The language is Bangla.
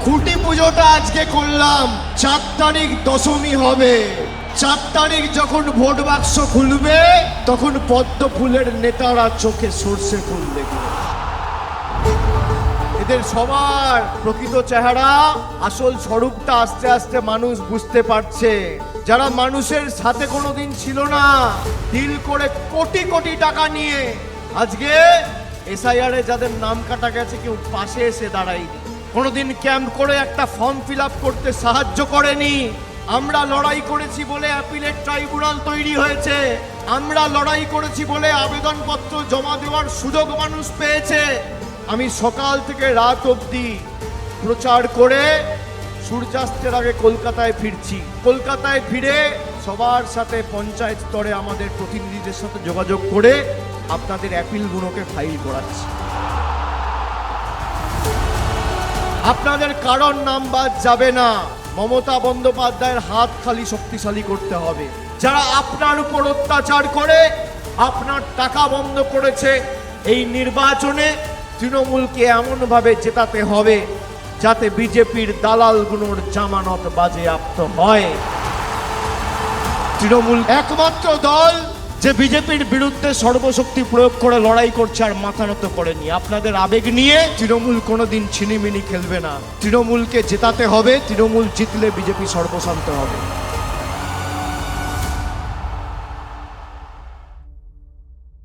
খুঁটি পুজোটা আজকে করলাম, 4 তারিখ দশমী হবে। 4 তারিখ যখন ভোট বাক্স খুলবে তখন পদ্ম ফুলের নেতারা চোখে সর্ষে ফুল দেখবে। এদের সবার প্রকৃত চেহারা, আসল স্বরূপটা আস্তে আস্তে মানুষ বুঝতে পারছে। যারা মানুষের সাথে কোনোদিন ছিল না, ডিল করে কোটি কোটি টাকা নিয়ে আজকে এসআইআর এ যাদের নাম কাটা গেছে কেউ পাশে এসে দাঁড়ায়নি, কোনোদিন ক্যাম্প করে একটা ফর্ম ফিল আপ করতে সাহায্য করেনি। আমরা লড়াই করেছি বলে অ্যাপিলেট ট্রাইব্যুনাল তৈরি হয়েছে, আমরা লড়াই করেছি বলে আবেদনপত্র জমা দেওয়ার সুযোগ মানুষ পেয়েছে। আমি সকাল থেকে রাত অবধি প্রচার করে সূর্যাস্তের আগে কলকাতায় ফিরছি। কলকাতায় ফিরে সবার সাথে পঞ্চায়েত স্তরে আমাদের প্রতিনিধিদের সাথে যোগাযোগ করে আপনাদের অ্যাপিলগুলোকে ফাইল করাচ্ছি। আপনাদের কারণ নাম বাদ যাবে না। মমতা বন্দ্যোপাধ্যায়ের হাত খালি শক্তিশালী করতে হবে। যারা আপনার উপর অত্যাচার করে আপনার টাকা বন্ধ করেছে, এই নির্বাচনে তৃণমূলকে এমনভাবে জেতাতে হবে যাতে বিজেপির দালালগুলোর জামানত বাজেয়াপ্ত হয়। তৃণমূল একমাত্র দল যে বিজেপির বিরুদ্ধে সর্বশক্তি প্রয়োগ করে লড়াই করছে আর মাথা নত করেনি। আপনাদের আবেগ নিয়ে তৃণমূল কোনোদিন ছিনিমিনি খেলবে না। তৃণমূলকে জেতাতে হবে, তৃণমূল জিতলে বিজেপি সর্বশান্ত হবে।